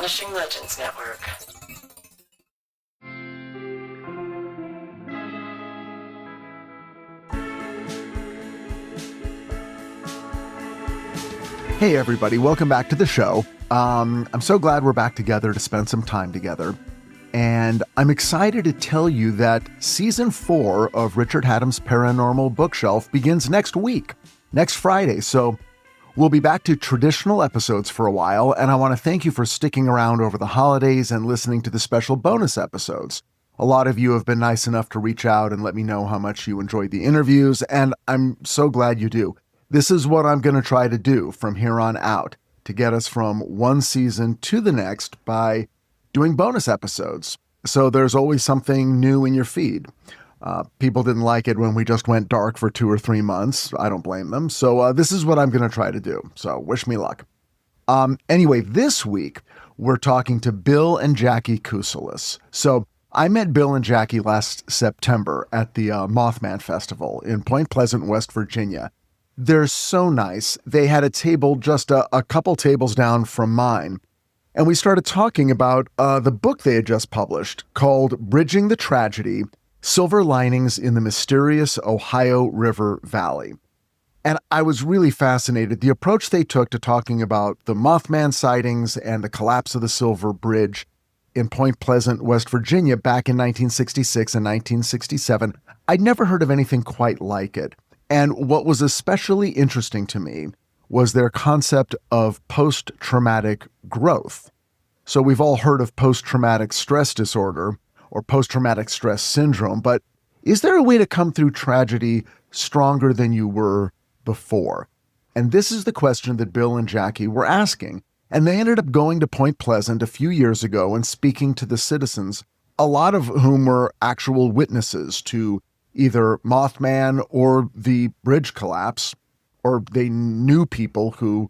Astonishing Legends Network. Hey everybody, welcome back to the show. I'm so glad we're back together to spend some time together. And I'm excited to tell you that Season 4 of Richard Haddam's Paranormal Bookshelf begins next week, next Friday. So we'll be back to traditional episodes for a while, and I want to thank you for sticking around over the holidays and listening to the special bonus episodes. A lot of you have been nice enough to reach out and let me know how much you enjoyed the interviews, and I'm so glad you do. This is what I'm going to try to do from here on out to get us from one season to the next by doing bonus episodes. So there's always something new in your feed. People didn't like it when we just went dark for 2 or 3 months. I don't blame them. So this is what I'm going to try to do. So wish me luck. Anyway, this week we're talking to Bill and Jaci Kousoulas. So I met Bill and Jaci last September at the Mothman Festival in Point Pleasant, West Virginia. They're so nice. They had a table just a couple tables down from mine. And we started talking about the book they had just published called Bridging the Tragedy, Silver Linings in the Mysterious Ohio River Valley. And I was really fascinated. The approach they took to talking about the Mothman sightings and the collapse of the Silver Bridge in Point Pleasant, West Virginia back in 1966 and 1967. I'd never heard of anything quite like it. And what was especially interesting to me was their concept of post-traumatic growth. So we've all heard of post-traumatic stress disorder or post-traumatic stress syndrome, but is there a way to come through tragedy stronger than you were before? And this is the question that Bill and Jaci were asking. And they ended up going to Point Pleasant a few years ago and speaking to the citizens, a lot of whom were actual witnesses to either Mothman or the bridge collapse, or they knew people who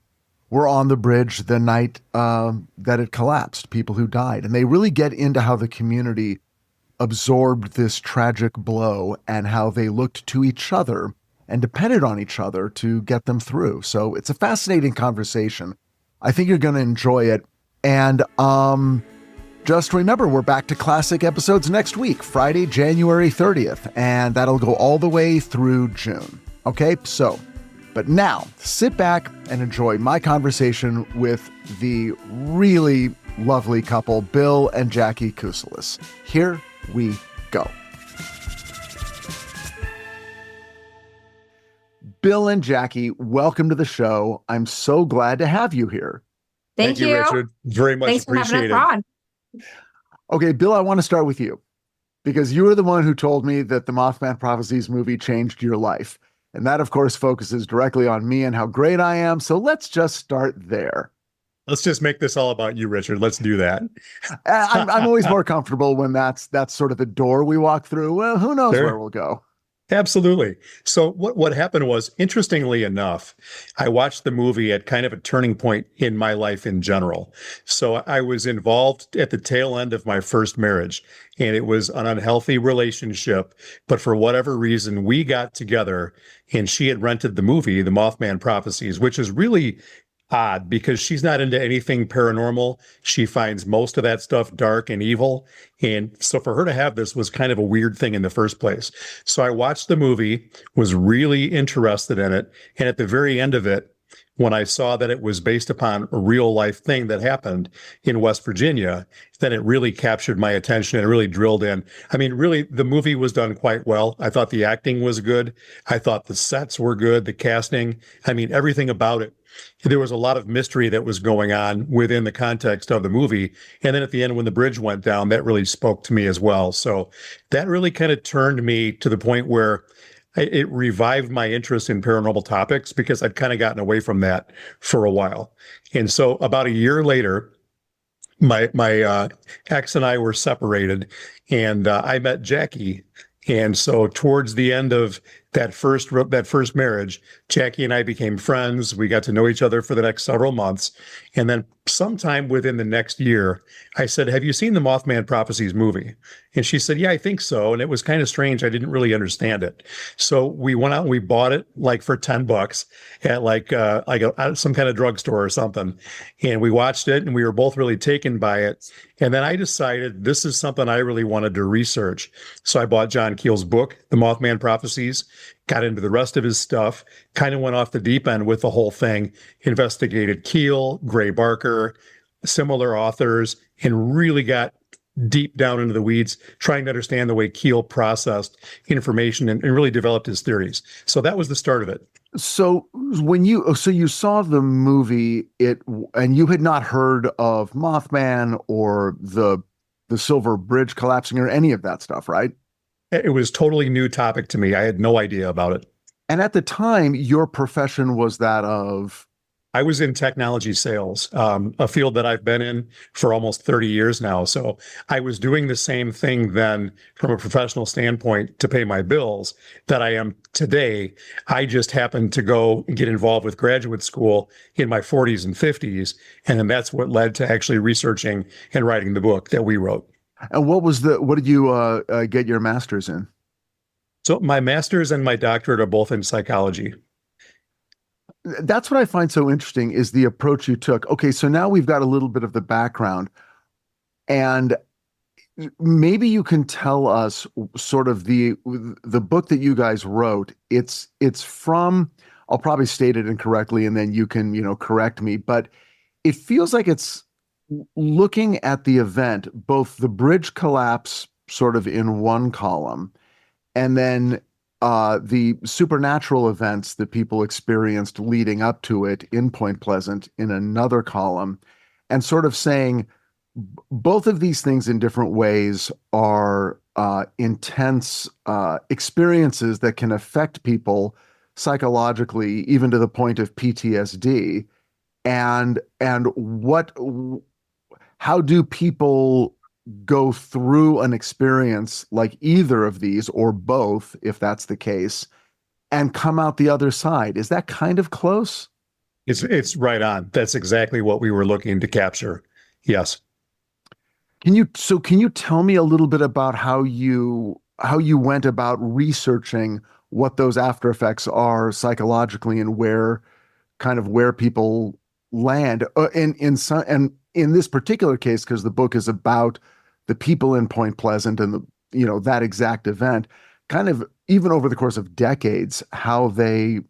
were on the bridge the night that it collapsed, people who died. And they really get into how the community absorbed this tragic blow and how they looked to each other and depended on each other to get them through. So it's a fascinating conversation. I think you're going to enjoy it. And just remember, we're back to classic episodes next week, Friday, January 30th, and that'll go all the way through June. Okay, so, but now sit back and enjoy my conversation with the really lovely couple, Bill and Jaci Kousoulas. Here we go. Bill and Jaci, welcome to the show. I'm so glad to have you here. Thank you, Richard. Very much Thanks appreciated. For having us on. Okay, Bill, I want to start with you because you were the one who told me that the Mothman Prophecies movie changed your life. And that, of course, focuses directly on me and how great I am. So let's just start there. Let's just make this all about you, Richard. Let's do that. I'm always more comfortable when that's sort of the door we walk through. Well, who knows where we'll go. Absolutely. So what happened was, interestingly enough, I watched the movie at kind of a turning point in my life in general. So I was involved at the tail end of my first marriage, and it was an unhealthy relationship. But for whatever reason, we got together, and she had rented the movie, The Mothman Prophecies, which is really odd because she's not into anything paranormal. She finds most of that stuff dark and evil. And so for her to have this was kind of a weird thing in the first place. So I watched the movie, was really interested in it. And at the very end of it, when I saw that it was based upon a real life thing that happened in West Virginia, then it really captured my attention and really drilled in. I mean, really, the movie was done quite well. I thought the acting was good. I thought the sets were good, the casting. I mean, everything about it. There was a lot of mystery that was going on within the context of the movie. And then at the end, when the bridge went down, that really spoke to me as well. So that really kind of turned me to the point where it revived my interest in paranormal topics because I'd kind of gotten away from that for a while. And so about a year later, my ex and I were separated, and I met Jaci. And so towards the end of that first marriage, Jaci and I became friends. We got to know each other for the next several months. And then sometime within the next year, I said, "Have you seen the Mothman Prophecies movie?" And she said, "Yeah, I think so." And it was kind of strange. I didn't really understand it. So we went out and we bought it like for $10 at some kind of drugstore or something. And we watched it and we were both really taken by it. And then I decided this is something I really wanted to research. So I bought John Keel's book, The Mothman Prophecies, got into the rest of his stuff, kind of went off the deep end with the whole thing, investigated Keel, Gray Barker, similar authors, and really got deep down into the weeds, trying to understand the way Keel processed information and really developed his theories. So that was the start of it. So you saw the movie, and you had not heard of Mothman or the Silver Bridge collapsing or any of that stuff, right? It was totally new topic to me. I had no idea about it. And at the time, your profession was that of? I was in technology sales, a field that I've been in for almost 30 years now. So I was doing the same thing then from a professional standpoint to pay my bills that I am today. I just happened to go and get involved with graduate school in my 40s and 50s. And then that's what led to actually researching and writing the book that we wrote. And what did you get your master's in? So my master's and my doctorate are both in psychology. That's what I find so interesting is the approach you took. Okay, so now we've got a little bit of the background, and maybe you can tell us sort of the book that you guys wrote. It's from, I'll probably state it incorrectly, and then you can, correct me, but it feels like it's looking at the event, both the bridge collapse sort of in one column, and then the supernatural events that people experienced leading up to it in Point Pleasant in another column, and sort of saying both of these things in different ways are intense experiences that can affect people psychologically, even to the point of PTSD. And how do people go through an experience like either of these or both, if that's the case, and come out the other side? Is that kind of close? It's right on. That's exactly what we were looking to capture. Yes. Can you tell me a little bit about how you went about researching what those after effects are psychologically and where people land and in this particular case, because the book is about the people in Point Pleasant and that exact event, kind of even over the course of decades, how they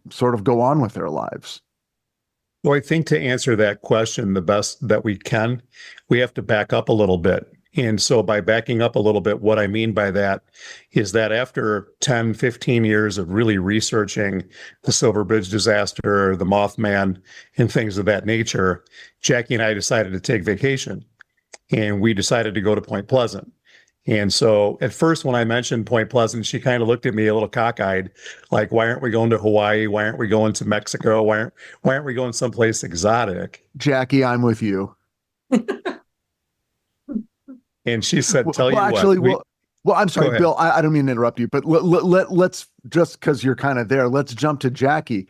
sort of go on with their lives. Well, I think to answer that question the best that we can, we have to back up a little bit. And so by backing up a little bit, what I mean by that is that after 10, 15 years of really researching the Silver Bridge disaster, the Mothman, and things of that nature, Jackie and I decided to take vacation. And we decided to go to Point Pleasant. And so at first, when I mentioned Point Pleasant, she kind of looked at me a little cockeyed, like, why aren't we going to Hawaii? Why aren't we going to Mexico? Why aren't we going someplace exotic? Jackie, I'm with you. And she said, I'm sorry, Bill, I don't mean to interrupt you, but let's just, because you're kind of there, let's jump to Jackie.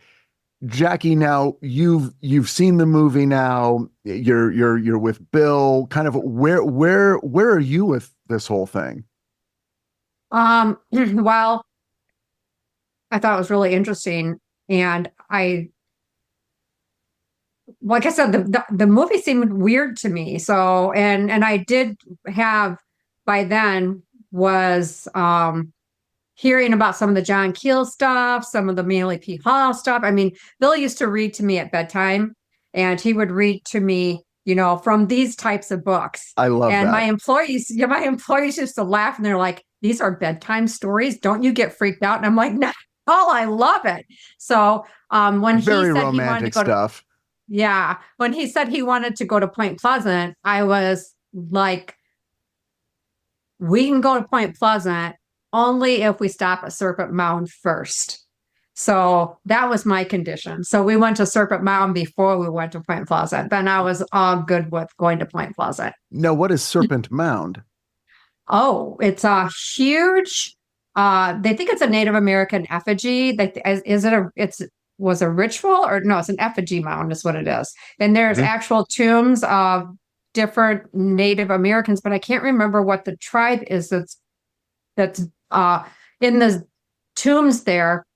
Jackie, now you've seen the movie now. You're with Bill. Kind of where are you with this whole thing? Well, I thought it was really interesting, and like I said, the movie seemed weird to me. So, and I did have by then was hearing about some of the John Keel stuff, some of the Manly P. Hall stuff. I mean, Bill used to read to me at bedtime, and he would read to me, from these types of books. I love that. And my employees used to laugh, and they're like, "These are bedtime stories. Don't you get freaked out?" And I'm like, "No, I love it." So when he said he wanted to go stuff. When he said he wanted to go to Point Pleasant, I was like, we can go to Point Pleasant only if we stop at Serpent Mound first. So that was my condition. So we went to Serpent Mound before we went to Point Pleasant. Then I was all good with going to Point Pleasant. Now, what is Serpent Mound? Oh, it's a huge, they think it's a Native American effigy. It's was a ritual, or no, it's an effigy mound is what it is. And there's actual tombs of different Native Americans, but I can't remember what the tribe is that's in the tombs there.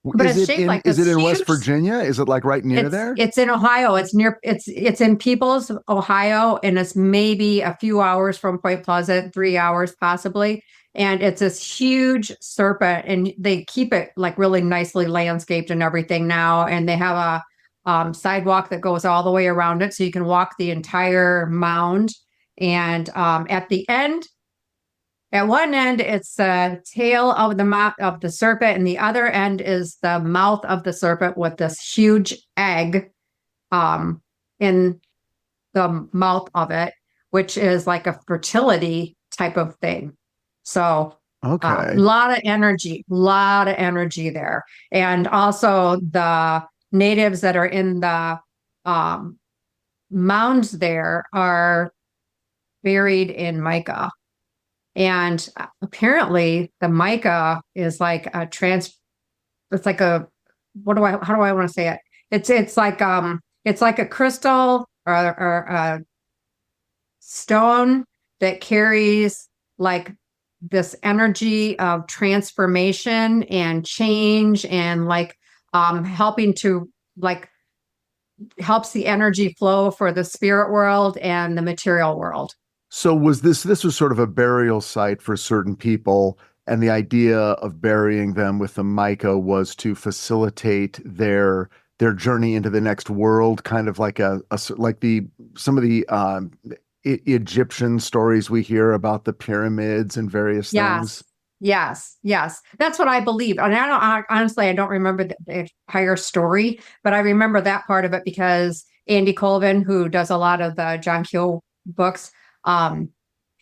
But Is it's it shaped in like is this it in West huge. Virginia? Is it like right near It's there? it's in Ohio. It's in Peoples, Ohio, and it's maybe a few hours from Point Pleasant, 3 hours possibly. And it's this huge serpent, and they keep it like really nicely landscaped and everything now. And they have a sidewalk that goes all the way around it, so you can walk the entire mound. And at the end, at one end, it's the tail of the mouth of the serpent, and the other end is the mouth of the serpent with this huge egg in the mouth of it, which is like a fertility type of thing. So Okay. a lot of energy there. And also the natives that are in the mounds there are buried in mica. And apparently the mica is like it's like a, how do I want to say it? It's like a crystal or a stone that carries like this energy of transformation and change, and like helping to like helps the energy flow for the spirit world and the material world. So this was sort of a burial site for certain people, and the idea of burying them with the mica was to facilitate their journey into the next world, kind of like some of the Egyptian stories we hear about the pyramids and various things. Yes. That's what I believe. And honestly, I don't remember the entire story, but I remember that part of it because Andy Colvin, who does a lot of the John Keel books, him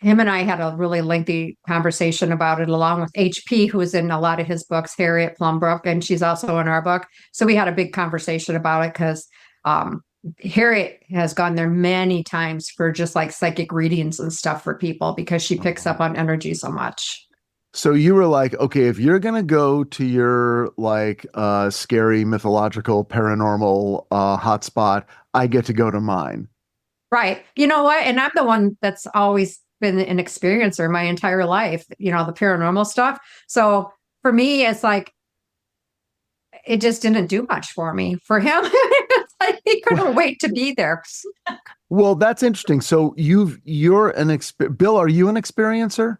and I had a really lengthy conversation about it, along with HP, who is in a lot of his books, Harriet Plumbrook, and she's also in our book. So we had a big conversation about it because Harriet has gone there many times for just like psychic readings and stuff for people because she picks up on energy so much. So you were like, okay, if you're gonna go to your like scary mythological paranormal hotspot, I get to go to mine. Right. You know what? And I'm the one that's always been an experiencer my entire life, the paranormal stuff. So for me, it's like, it just didn't do much for me. For him, it's like he couldn't wait to be there. Well, that's interesting. So Bill, are you an experiencer?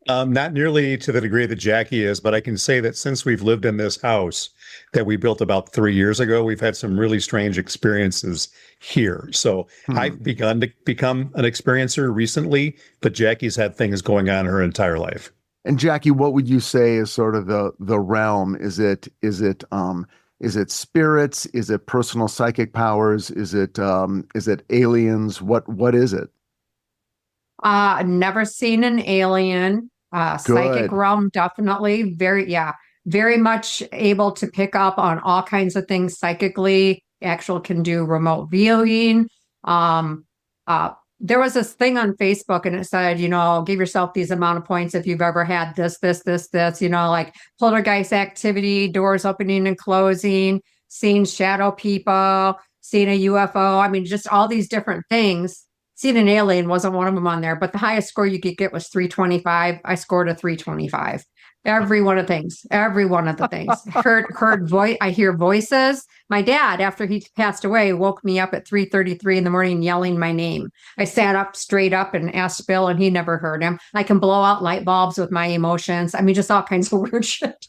Not nearly to the degree that Jackie is, but I can say that since we've lived in this house that we built about 3 years ago, we've had some really strange experiences here. So I've begun to become an experiencer recently, but Jackie's had things going on her entire life. And Jackie, what would you say is sort of the realm? Is it spirits? Is it personal psychic powers? Is it aliens? What is it? Never seen an alien. Psychic realm, definitely. Very much able to pick up on all kinds of things psychically. Can do remote viewing. There was this thing on Facebook and it said, give yourself these amount of points if you've ever had this, like poltergeist activity, doors opening and closing, seeing shadow people, seeing a UFO. I mean, just all these different things. Seeing an alien wasn't one of them on there, but the highest score you could get was 325. I scored a 325. Every one of the things. I hear voices. My dad, after he passed away, woke me up at 3:33 in the morning yelling my name. I sat up straight up and asked Bill, and he never heard him. I can blow out light bulbs with my emotions. I mean, just all kinds of weird shit.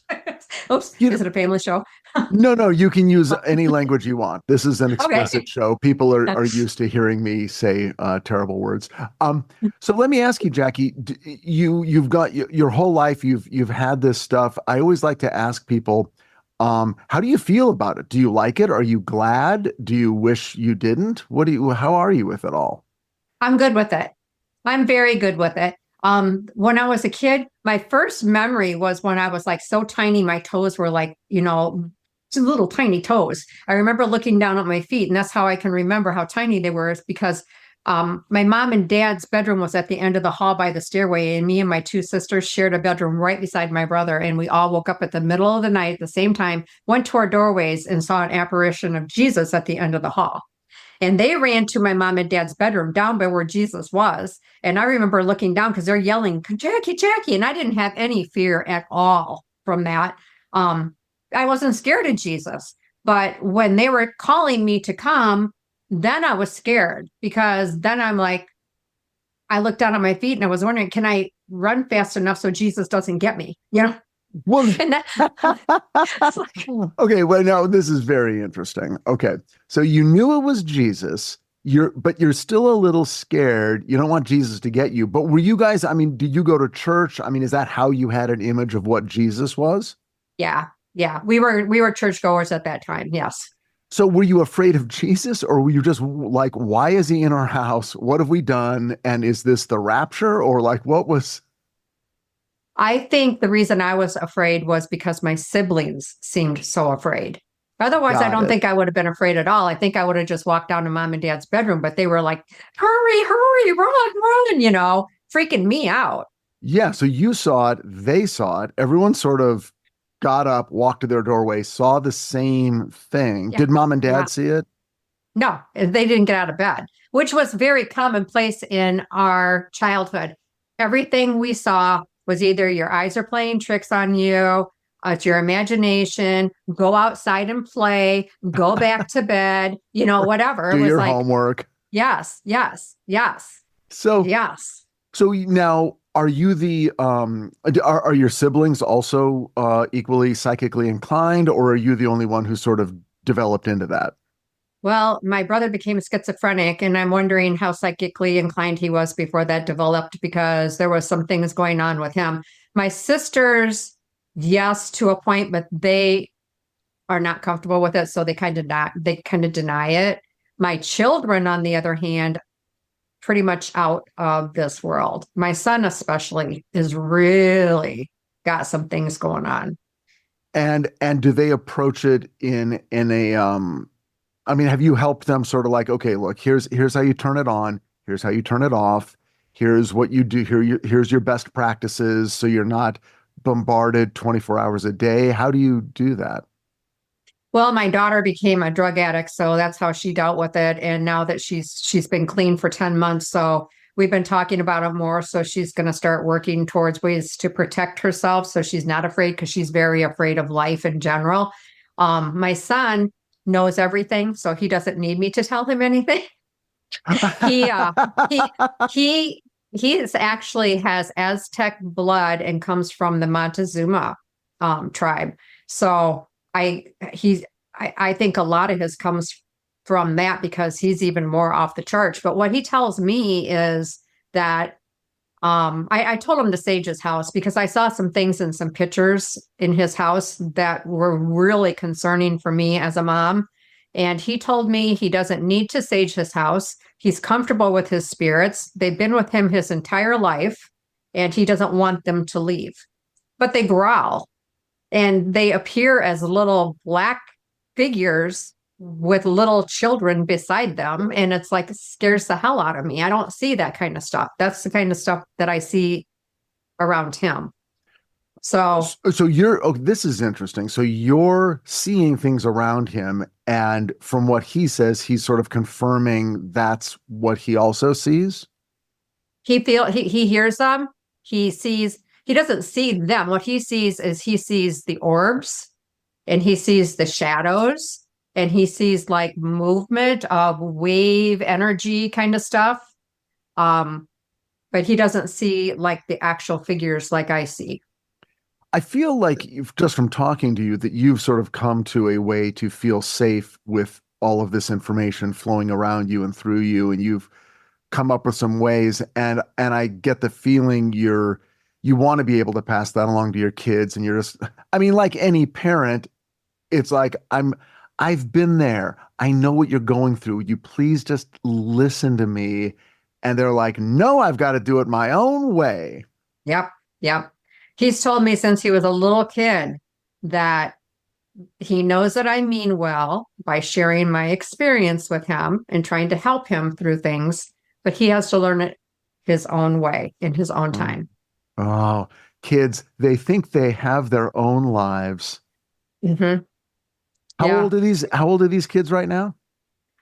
Oops, is it a family show? No, you can use any language you want. This is an explicit show. People are used to hearing me say terrible words. So let me ask you, Jackie, you've got your whole life, you've had this stuff. I always like to ask people, how do you feel about it? Do you like it? Are you glad? Do you wish you didn't? How are you with it all? I'm good with it. I'm very good with it. When I was a kid, my first memory was when I was like so tiny, my toes were like, just little tiny toes. I remember looking down at my feet, and that's how I can remember how tiny they were, is because My mom and dad's bedroom was at the end of the hall by the stairway, and me and my two sisters shared a bedroom right beside my brother. And we all woke up at the middle of the night at the same time, went to our doorways, and saw an apparition of Jesus at the end of the hall. And they ran to my mom and dad's bedroom down by where Jesus was. And I remember looking down because they're yelling, Jackie, Jackie. And I didn't have any fear at all from that. I wasn't scared of Jesus. But when they were calling me to come, then I was scared, because then I'm like, I looked down at my feet and I was wondering, can I run fast enough so Jesus doesn't get me? You know? Well, And okay, well, now this is very interesting. Okay, so you knew it was Jesus, but you're still a little scared. You don't want Jesus to get you. But were you guys, I mean, did you go to church? I mean, is that how you had an image of what Jesus was? yeah, we were churchgoers at that time. Yes. So were you afraid of Jesus, or were you just like, why is he in our house? What have we done? And is this the rapture? Or like, what was... I think the reason I was afraid was because my siblings seemed so afraid. Otherwise, I don't think I would have been afraid at all. I think I would have just walked down to mom and dad's bedroom, but they were like, hurry, hurry, run, freaking me out. Yeah, so you saw it, they saw it, everyone sort of got up, walked to their doorway, saw the same thing. Yeah. Did mom and dad see it? No, they didn't get out of bed, which was very commonplace in our childhood. Everything we saw was either your eyes are playing tricks on you, it's your imagination, go outside and play, go back to bed, whatever. Do it was your like, homework. Yes. So Yes. So now, are you the are your siblings also equally psychically inclined, or are you the only one who sort of developed into that? Well, my brother became schizophrenic, and I'm wondering how psychically inclined he was before that developed, because there was some things going on with him. My sisters, yes, to a point, but they are not comfortable with it, so they kind of deny it. My children, on the other hand, pretty much out of this world. My son especially is really got some things going on. And do they approach it in a I mean, have you helped them sort of like, okay, look, here's how you turn it on, here's how you turn it off, here's what you do, here's your best practices so you're not bombarded 24 hours a day. How do you do that? Well, my daughter became a drug addict, so that's how she dealt with it. And now that she's been clean for 10 months, so we've been talking about it more. So she's going to start working towards ways to protect herself, so she's not afraid, because she's very afraid of life in general. My son knows everything, so he doesn't need me to tell him anything. he is actually has Aztec blood and comes from the Montezuma tribe. So I think a lot of his comes from that, because he's even more off the church. But what he tells me is that I told him to sage his house, because I saw some things in some pictures in his house that were really concerning for me as a mom. And he told me he doesn't need to sage his house. He's comfortable with his spirits. They've been with him his entire life, and he doesn't want them to leave. But they growl, and they appear as little black figures with little children beside them. And it's like, it scares the hell out of me. I don't see that kind of stuff. That's the kind of stuff that I see around him. So this is interesting. So you're seeing things around him, and from what he says, he's sort of confirming that's what he also sees. He hears them. He doesn't see them. What he sees is he sees the orbs, and he sees the shadows, and he sees like movement of wave energy kind of stuff. But he doesn't see like the actual figures like I see. I feel like just from talking to you that you've sort of come to a way to feel safe with all of this information flowing around you and through you, and you've come up with some ways, and I get the feeling you want to be able to pass that along to your kids, and you're just, I mean, like any parent, it's like, I've been there. I know what you're going through. Would you please just listen to me? And they're like, no, I've got to do it my own way. Yep. He's told me since he was a little kid that he knows that I mean well by sharing my experience with him and trying to help him through things. but he has to learn it his own way in his own time. Oh, kids, they think they have their own lives. Mm-hmm. How Yeah. old are these kids right now?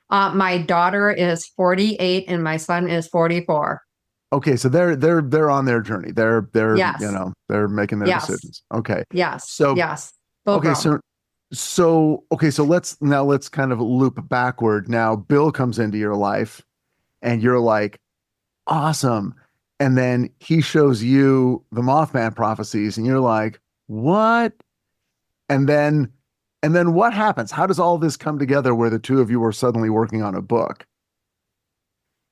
My daughter is 48 and my son is 44. Okay, so they're on their journey. They're Yes. they're making their Yes. decisions. Okay. Yes. So Yes. Full okay, grown. so let's kind of loop backward. Now Bill comes into your life and you're like, awesome. And then he shows you the Mothman prophecies and you're like, what? And then what happens? How does all this come together where the two of you are suddenly working on a book?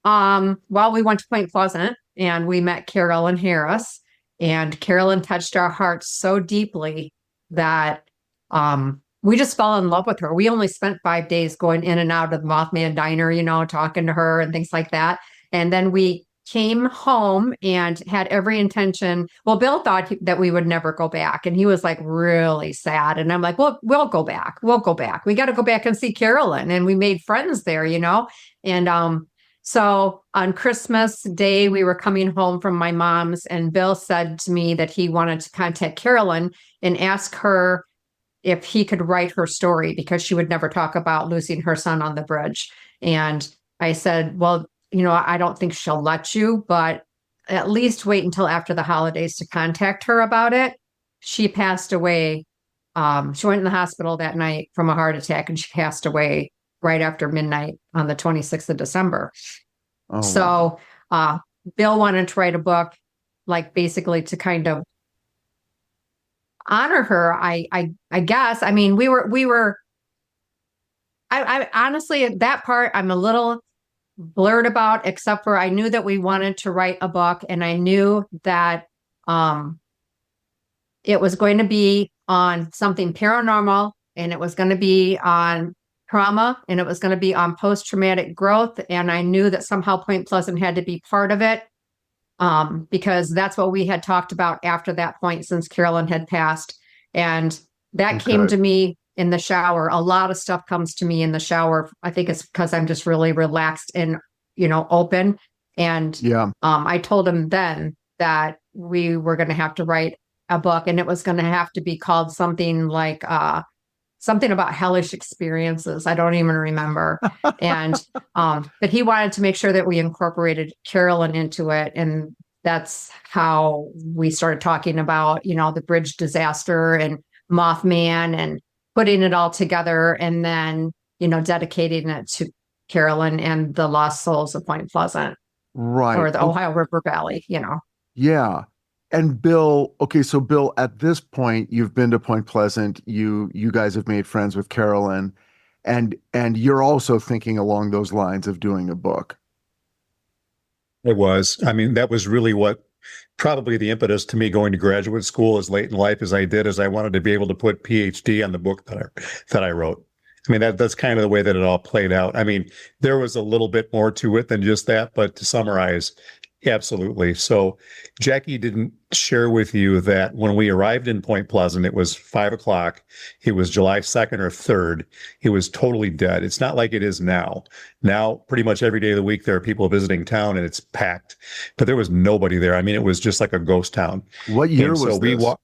Well, we went to Point Pleasant and we met Carolyn Harris, and Carolyn touched our hearts so deeply that we just fell in love with her. We only spent 5 days going in and out of the Mothman Diner, talking to her and things like that. And then we came home and had every intention. Well, Bill thought that we would never go back, and he was like really sad. And I'm like, well, we'll go back. We'll go back. We got to go back and see Carolyn. And we made friends there, And so on Christmas Day, we were coming home from my mom's, and Bill said to me that he wanted to contact Carolyn and ask her if he could write her story, because she would never talk about losing her son on the bridge. And I said, well, I don't think she'll let you, but at least wait until after the holidays to contact her about it. She passed away. She went in the hospital that night from a heart attack, and she passed away right after midnight on the 26th of December. Oh, So Bill wanted to write a book, like basically to kind of honor her. I guess. I mean, I honestly, at that part, I'm a little blurred about, except for I knew that we wanted to write a book, and I knew that it was going to be on something paranormal, and it was going to be on trauma, and it was going to be on post-traumatic growth. And I knew that somehow Point Pleasant had to be part of it, because that's what we had talked about after that point, since Carolyn had passed. And that came to me in the shower. A lot of stuff comes to me in the shower. I think it's because I'm just really relaxed and, open. And I told him then that we were going to have to write a book, and it was going to have to be called something like something about hellish experiences. I don't even remember. And but he wanted to make sure that we incorporated Carolyn into it. And that's how we started talking about, the bridge disaster and Mothman, and putting it all together, and then, dedicating it to Carolyn and the lost souls of Point Pleasant. Right. Or the Ohio River Valley, Yeah. And Bill, okay, so Bill, at this point, you've been to Point Pleasant. You guys have made friends with Carolyn, and you're also thinking along those lines of doing a book. It was. I mean, that was really what probably the impetus to me going to graduate school as late in life as I did, is I wanted to be able to put PhD on the book that I wrote. I mean, that's kind of the way that it all played out. I mean, there was a little bit more to it than just that, but to summarize, absolutely. So Jackie didn't share with you that when we arrived in Point Pleasant, it was 5:00. It was July 2nd or 3rd. It was totally dead. It's not like it is now. Now, pretty much every day of the week, there are people visiting town and it's packed, but there was nobody there. I mean, it was just like a ghost town. What year was this?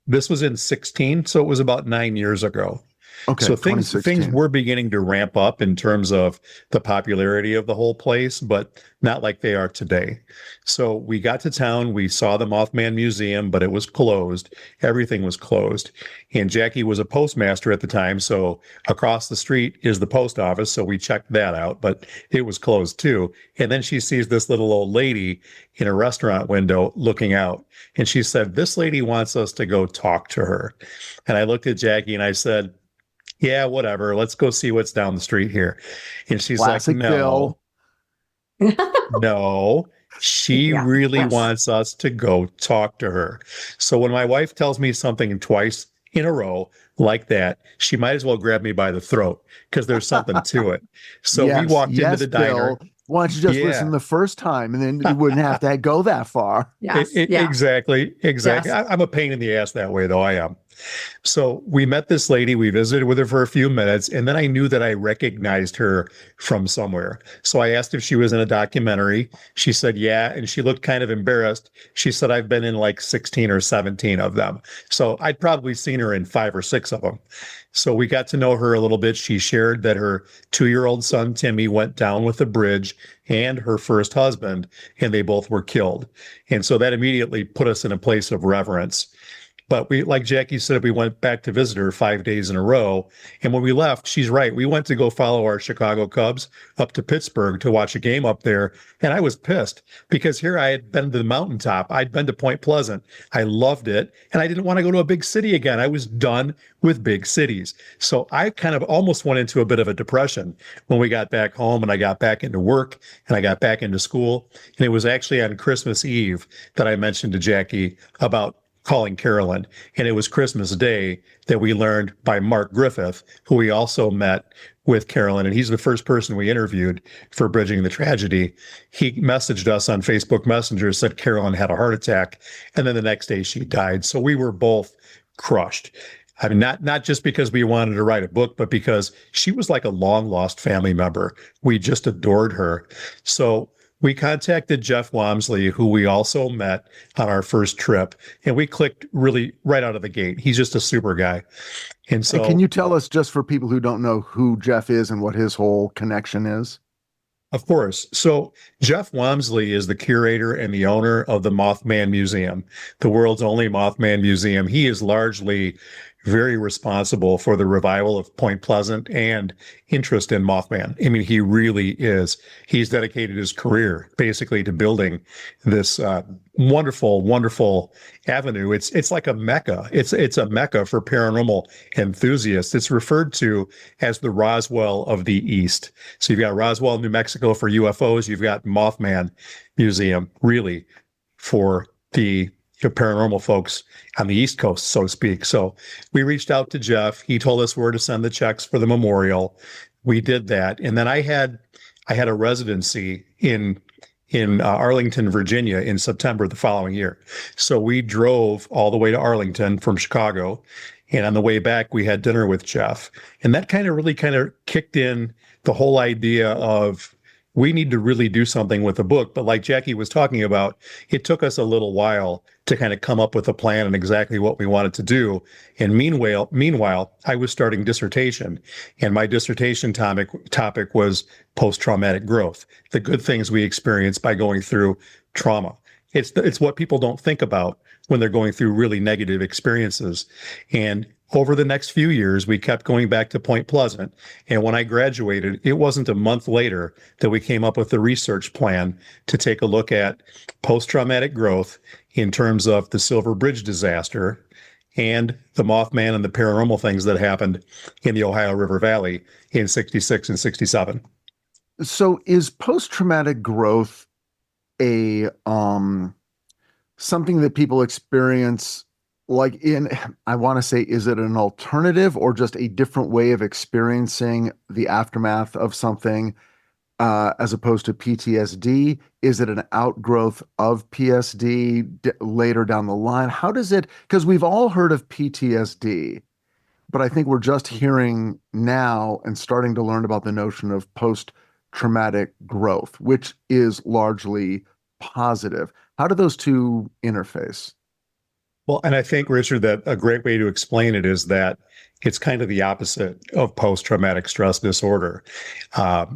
This was in 16. So it was about 9 years ago. Okay, so things were beginning to ramp up in terms of the popularity of the whole place, but not like they are today. So we got to town, we saw the Mothman Museum, but it was closed. Everything was closed. And Jackie was a postmaster at the time, so across the street is the post office, so we checked that out, but it was closed too. And then she sees this little old lady in a restaurant window looking out, and she said, "This lady wants us to go talk to her." And I looked at Jackie and I said, "Yeah, whatever. Let's go see what's down the street here." And she's Classic like, "No, no, she really wants us to go talk to her." So when my wife tells me something twice in a row like that, she might as well grab me by the throat, because there's something to it. So we walked into the diner. Bill, why don't you just listen the first time, and then you wouldn't have to go that far. Yes. Exactly. Yes. I'm a pain in the ass that way, though. I am. So we met this lady, we visited with her for a few minutes, and then I knew that I recognized her from somewhere. So I asked if she was in a documentary. She said, yeah. And she looked kind of embarrassed. She said, I've been in like 16 or 17 of them. So I'd probably seen her in 5 or 6 of them. So we got to know her a little bit. She shared that her 2-year-old son, Timmy, went down with a bridge and her first husband, and they both were killed. And so that immediately put us in a place of reverence. But we, like Jackie said, we went back to visit her 5 days in a row. And when we left, she's right. We went to go follow our Chicago Cubs up to Pittsburgh to watch a game up there. And I was pissed because here I had been to the mountaintop. I'd been to Point Pleasant. I loved it. And I didn't want to go to a big city again. I was done with big cities. So I kind of almost went into a bit of a depression when we got back home and I got back into work and I got back into school. And it was actually on Christmas Eve that I mentioned to Jackie about calling Carolyn. And it was Christmas Day that we learned by Mark Griffith, who we also met with Carolyn. And he's the first person we interviewed for Bridging the Tragedy. He messaged us on Facebook Messenger, said Carolyn had a heart attack. And then the next day she died. So we were both crushed. I mean, not just because we wanted to write a book, but because she was like a long lost family member. We just adored her. So we contacted Jeff Wamsley, who we also met on our first trip, and we clicked really right out of the gate. He's just a super guy. And so, can you tell us, just for people who don't know, who Jeff is and what his whole connection is? Of course. So Jeff Wamsley is the curator and the owner of the Mothman Museum, the world's only Mothman museum. He is largely very responsible for the revival of Point Pleasant and interest in Mothman. I mean, he really is. He's dedicated his career basically to building this wonderful, wonderful avenue. It's like a mecca. It's a mecca for paranormal enthusiasts. It's referred to as the Roswell of the East. So you've got Roswell, New Mexico for UFOs. You've got Mothman Museum, really, for the paranormal folks on the East Coast, so to speak. So we reached out to Jeff. He told us where to send the checks for the memorial. We did that. And then I had a residency in Arlington, Virginia in September the following year. So we drove all the way to Arlington from Chicago. And on the way back, we had dinner with Jeff. And that kind of kicked in the whole idea of we need to really do something with the book. But like Jackie was talking about, it took us a little while to kind of come up with a plan and exactly what we wanted to do. And meanwhile, I was starting dissertation, and my dissertation topic was post-traumatic growth, the good things we experience by going through trauma. It's what people don't think about when they're going through really negative experiences. And over the next few years, we kept going back to Point Pleasant. And when I graduated, it wasn't a month later that we came up with the research plan to take a look at post-traumatic growth in terms of the Silver Bridge disaster and the Mothman and the paranormal things that happened in the Ohio River Valley in 66 and 67. So is post-traumatic growth a something that people experience, like I want to say, is it an alternative or just a different way of experiencing the aftermath of something as opposed to PTSD? Is it an outgrowth of PSD later down the line? How does it, because we've all heard of PTSD, but I think we're just hearing now and starting to learn about the notion of post-traumatic growth, which is largely positive. How do those two interface? Well, and I think, Richard, that a great way to explain it is that it's kind of the opposite of post-traumatic stress disorder.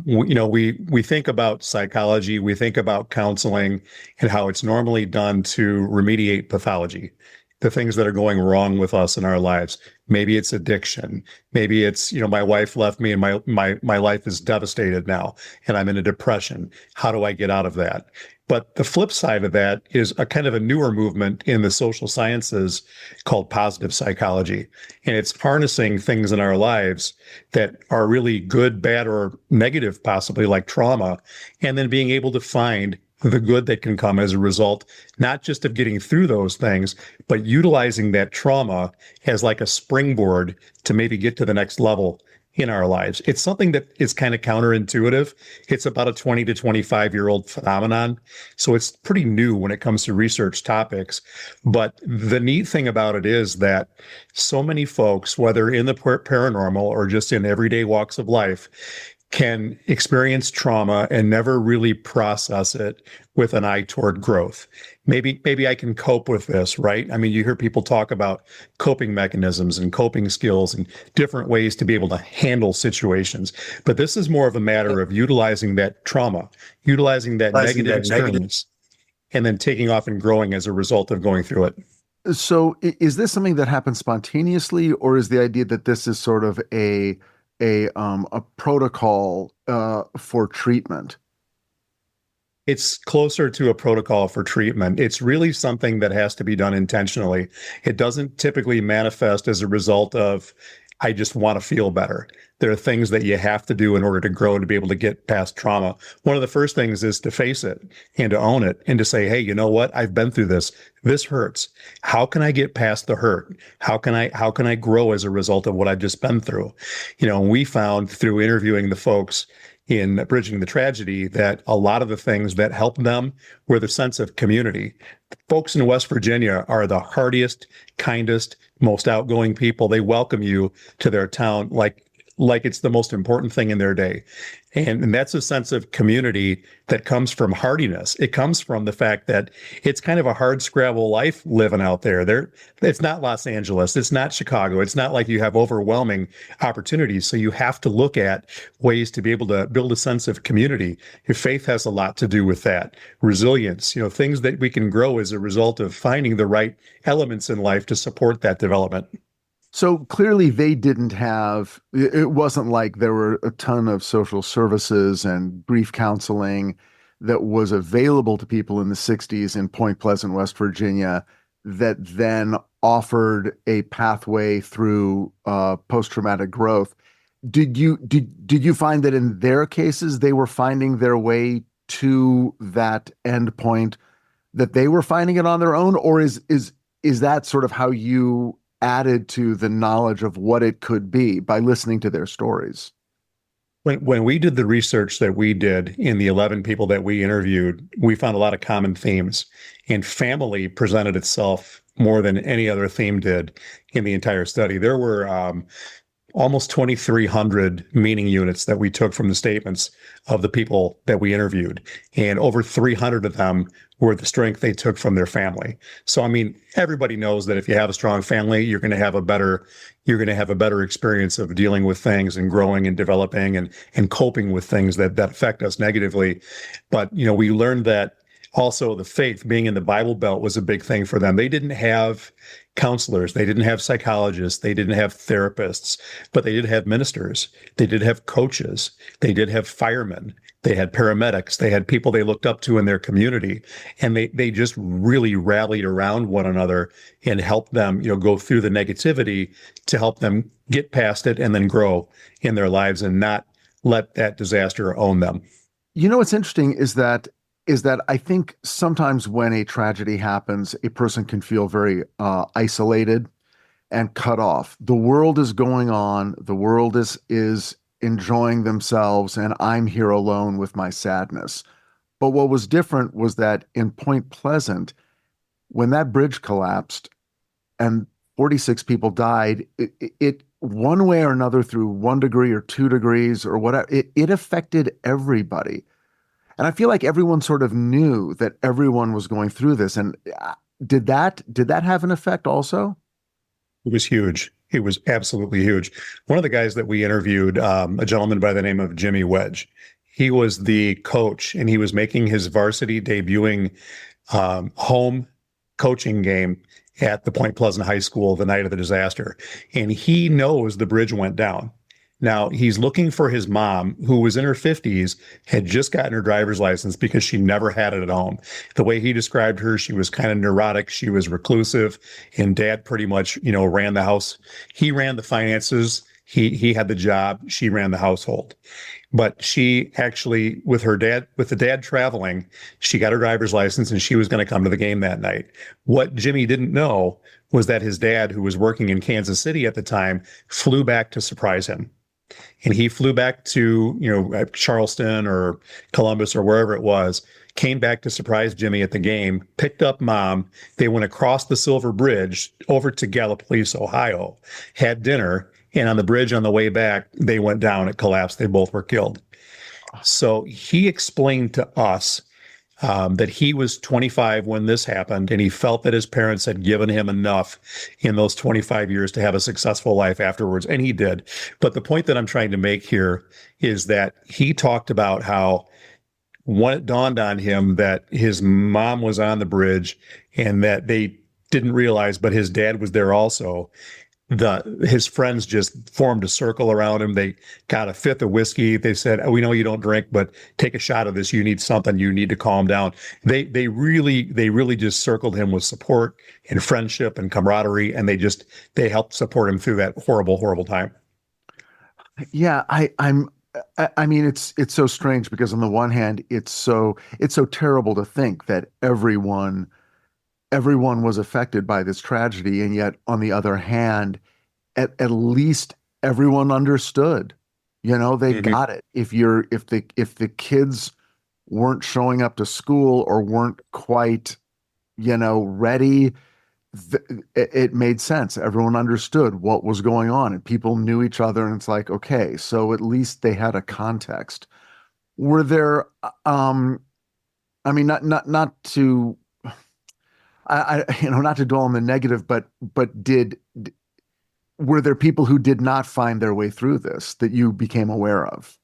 We think about psychology, we think about counseling and how it's normally done to remediate pathology, the things that are going wrong with us in our lives. Maybe it's addiction. Maybe it's, my wife left me and my life is devastated now and I'm in a depression. How do I get out of that? But the flip side of that is a kind of a newer movement in the social sciences called positive psychology. And it's harnessing things in our lives that are really good, bad, or negative, possibly like trauma, and then being able to find the good that can come as a result, not just of getting through those things, but utilizing that trauma as like a springboard to maybe get to the next level in our lives. It's something that is kind of counterintuitive. It's about a 20 to 25-year-old phenomenon. So it's pretty new when it comes to research topics. But the neat thing about it is that so many folks, whether in the paranormal or just in everyday walks of life, can experience trauma and never really process it with an eye toward growth. Maybe I can cope with this, right? I mean, you hear people talk about coping mechanisms and coping skills and different ways to be able to handle situations. But this is more of a matter of utilizing that trauma, utilizing that negative experience, and then taking off and growing as a result of going through it. So is this something that happens spontaneously, or is the idea that this is sort of a protocol for treatment? It's closer to a protocol for treatment. It's really something that has to be done intentionally. It doesn't typically manifest as a result of, I just want to feel better. There are things that you have to do in order to grow and to be able to get past trauma. One of the first things is to face it and to own it and to say, hey, you know what? I've been through this. This hurts. How can I get past the hurt? How can I grow as a result of what I've just been through? We found through interviewing the folks in Bridging the Tragedy that a lot of the things that helped them were the sense of community. Folks in West Virginia are the hardiest, kindest, most outgoing people. They welcome you to their town like it's the most important thing in their day. And that's a sense of community that comes from hardiness. It comes from the fact that it's kind of a hard scrabble life living out there. It's not Los Angeles. It's not Chicago. It's not like you have overwhelming opportunities. So you have to look at ways to be able to build a sense of community. Your faith has a lot to do with that. Resilience, things that we can grow as a result of finding the right elements in life to support that development. So clearly they didn't have, it wasn't like there were a ton of social services and grief counseling that was available to people in the 60s in Point Pleasant, West Virginia, that then offered a pathway through post-traumatic growth. Did you find that in their cases, they were finding their way to that end point, that they were finding it on their own? Or is that sort of how you added to the knowledge of what it could be by listening to their stories? When we did the research that we did in the 11 people that we interviewed, we found a lot of common themes, and family presented itself more than any other theme did in the entire study. There were almost 2,300 meaning units that we took from the statements of the people that we interviewed, and over 300 of them were the strength they took from their family. So, I mean, everybody knows that if you have a strong family, you're going to have a better experience of dealing with things and growing and developing and coping with things that affect us negatively. But, we learned that also the faith, being in the Bible Belt, was a big thing for them. They didn't have counselors. They didn't have psychologists. They didn't have therapists, but they did have ministers. They did have coaches. They did have firemen. They had paramedics. They had people they looked up to in their community. And they just really rallied around one another and helped them, go through the negativity to help them get past it and then grow in their lives and not let that disaster own them. What's interesting is that I think sometimes when a tragedy happens, a person can feel very isolated and cut off. The world is going on. The world is enjoying themselves, and I'm here alone with my sadness. But what was different was that in Point Pleasant, when that bridge collapsed and 46 people died, it one way or another, through 1 degree or 2 degrees or whatever, it affected everybody. And I feel like everyone sort of knew that everyone was going through this. And did that have an effect also? It was huge. It was absolutely huge. One of the guys that we interviewed, a gentleman by the name of Jimmy Wedge, he was the coach, and he was making his varsity debuting home coaching game at the Point Pleasant High School the night of the disaster. And he knows the bridge went down. Now, he's looking for his mom, who was in her 50s, had just gotten her driver's license because she never had it at home. The way he described her, she was kind of neurotic. She was reclusive, and dad pretty much, ran the house. He ran the finances. He had the job. She ran the household. But she actually, with the dad traveling, she got her driver's license and she was going to come to the game that night. What Jimmy didn't know was that his dad, who was working in Kansas City at the time, flew back to surprise him. And he flew back to, Charleston or Columbus or wherever it was, came back to surprise Jimmy at the game, picked up mom. They went across the Silver Bridge over to Gallipolis, Ohio, had dinner. And on the bridge on the way back, they went down. It collapsed. They both were killed. So he explained to us that he was 25 when this happened, and he felt that his parents had given him enough in those 25 years to have a successful life afterwards, and he did. But the point that I'm trying to make here is that he talked about how when it dawned on him that his mom was on the bridge and that they didn't realize, but his dad was there also. His friends just formed a circle around him. They got a fifth of whiskey. They said, "Oh, we know you don't drink, but take a shot of this. You need something. You need to calm down." They really just circled him with support and friendship and camaraderie, and they helped support him through that horrible time. Yeah, I mean, it's so strange because on the one hand, it's so terrible to think that everyone was affected by this tragedy, and yet on the other hand, at least everyone understood. They got it. If the kids weren't showing up to school or weren't quite, ready, it made sense. Everyone understood what was going on, and people knew each other, and it's like, okay, so at least they had a context. Were there, I mean, not to, not to dwell on the negative, but were there people who did not find their way through this that you became aware of?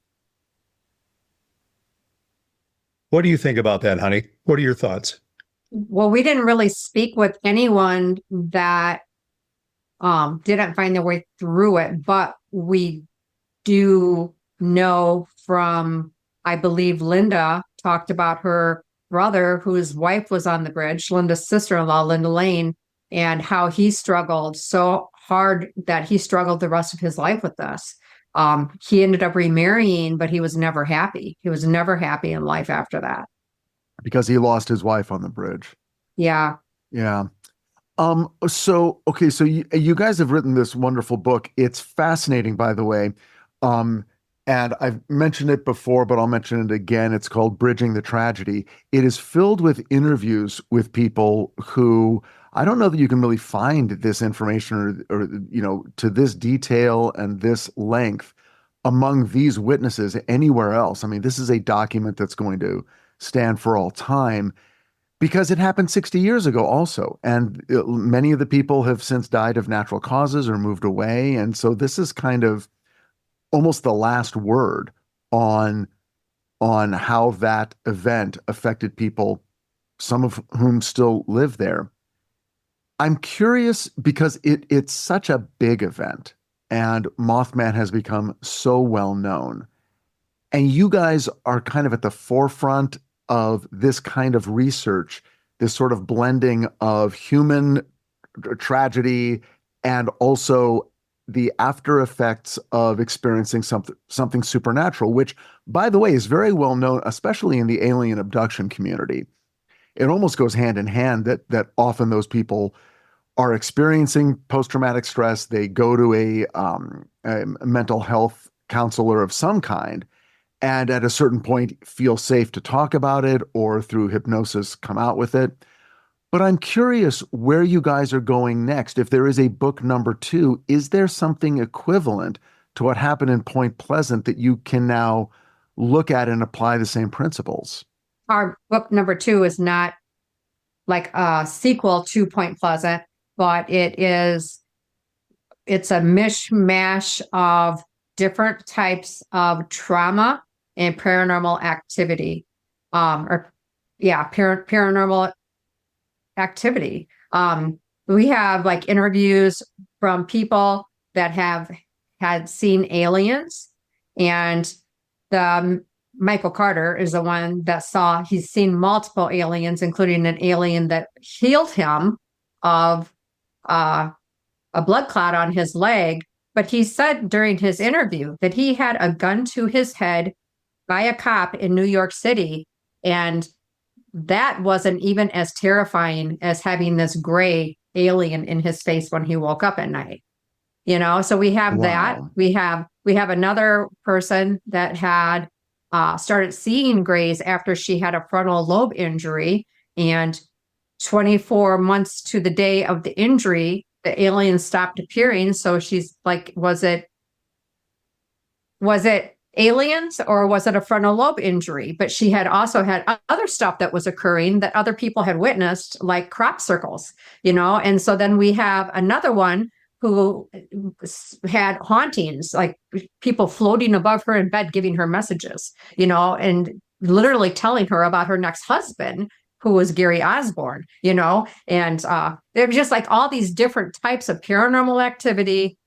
What do you think about that, honey? What are your thoughts? Well, we didn't really speak with anyone that didn't find their way through it, but we do know from, I believe Linda talked about her brother whose wife was on the bridge, Linda's sister-in-law, Linda Lane, and how he struggled so hard that he struggled the rest of his life with this. He ended up remarrying, but he was never happy. He was never happy in life after that. Because he lost his wife on the bridge. Yeah. Yeah. So you guys have written this wonderful book. It's fascinating, by the way. And I've mentioned it before, but I'll mention it again. It's called Bridging the Tragedy. It is filled with interviews with people who, I don't know that you can really find this information or to this detail and this length among these witnesses anywhere else. I mean, this is a document that's going to stand for all time because it happened 60 years ago also. And many of the people have since died of natural causes or moved away. And so this is kind of almost the last word on how that event affected people, some of whom still live there. I'm curious because it's such a big event and Mothman has become so well known. And you guys are kind of at the forefront of this kind of research, this sort of blending of human tragedy and also the after effects of experiencing something supernatural, which, by the way, is very well known, especially in the alien abduction community. It almost goes hand in hand that often those people are experiencing post-traumatic stress. They go to a mental health counselor of some kind, and at a certain point feel safe to talk about it or through hypnosis come out with it. But I'm curious where you guys are going next. If there is a book number 2, is there something equivalent to what happened in Point Pleasant that you can now look at and apply the same principles? Our book number 2 is not like a sequel to Point Pleasant, but it's a mishmash of different types of trauma and paranormal activity, paranormal activity. We have like interviews from people that have had seen aliens, and Michael Carter is the one that he's seen multiple aliens, including an alien that healed him of a blood clot on his leg. But he said during his interview that he had a gun to his head by a cop in New York City, and that wasn't even as terrifying as having this gray alien in his face when he woke up at night. So we have that. Wow. We have another person that had started seeing grays after she had a frontal lobe injury, and 24 months to the day of the injury, the aliens stopped appearing. So she's like, was it aliens or was it a frontal lobe injury? But she had also had other stuff that was occurring that other people had witnessed, like crop circles, And so then we have another one who had hauntings, like people floating above her in bed, giving her messages, and literally telling her about her next husband, who was Gary Osborne, and there were just like all these different types of paranormal activity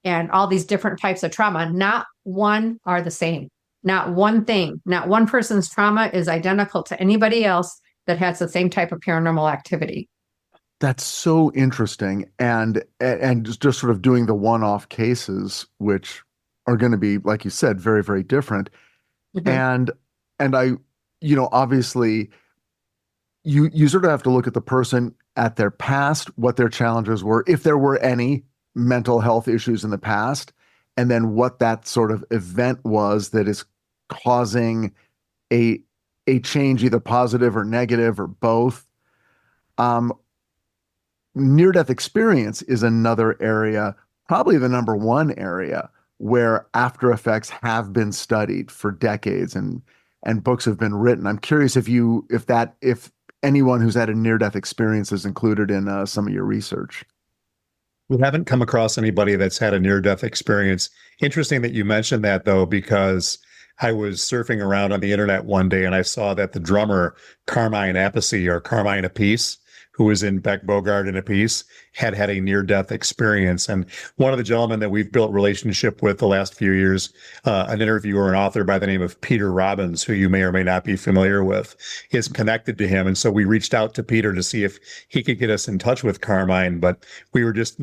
and all these different types of trauma. Not one are the same. Not one thing, not one person's trauma is identical to anybody else that has the same type of paranormal activity. That's so interesting. And just sort of doing the one-off cases, which are going to be, like you said, very, very different. Mhm. And I, obviously you sort of have to look at the person at their past, what their challenges were, if there were any mental health issues in the past, and then what that sort of event was that is causing a change, either positive or negative or both. Um, Near-death experience is another area, probably the number one area where after effects have been studied for decades and books have been written. I'm curious if anyone who's had a near-death experience is included in some of your research. We haven't come across anybody that's had a near-death experience. Interesting that you mentioned that, though, because I was surfing around on the internet one day and I saw that the drummer Carmine Appice, or Carmine Appice, who was in Beck Bogart in Appice, had a near-death experience. And one of the gentlemen that we've built relationship with the last few years, an interviewer and author by the name of Peter Robbins, who you may or may not be familiar with, is connected to him. And so we reached out to Peter to see if he could get us in touch with Carmine, but we were just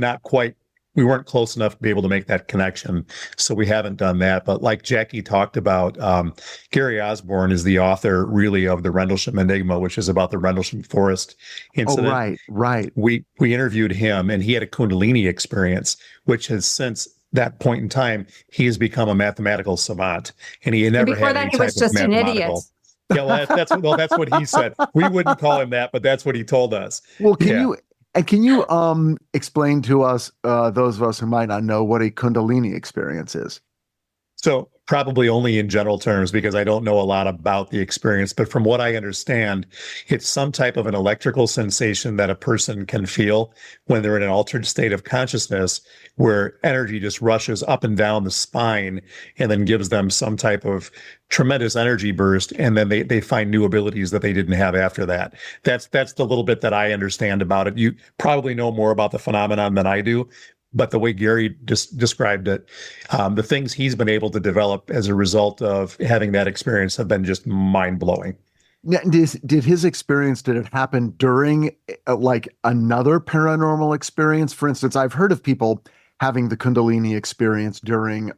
we weren't close enough to be able to make that connection. So we haven't done that. But like Jackie talked about, Gary Osborne is the author really of the Rendlesham Enigma, which is about the Rendlesham Forest incident. Oh, right. We interviewed him and he had a Kundalini experience, which has since that point in time, he has become a mathematical savant. And he never Before had that, any he was type of just an idiot. mathematical. Yeah, well, that's what he said. We wouldn't call him that, but that's what he told us. Well, can you explain to us, those of us who might not know, what a Kundalini experience is? So probably only in general terms, because I don't know a lot about the experience, but from what I understand, it's some type of an electrical sensation that a person can feel when they're in an altered state of consciousness, where energy just rushes up and down the spine and then gives them some type of tremendous energy burst. And then they find new abilities that they didn't have after that. That's the little bit that I understand about it. You probably know more about the phenomenon than I do. But the way Gary just described it, the things he's been able to develop as a result of having that experience have been just mind-blowing. Now, did his experience, did it happen during like another paranormal experience? For instance, I've heard of people having the Kundalini experience during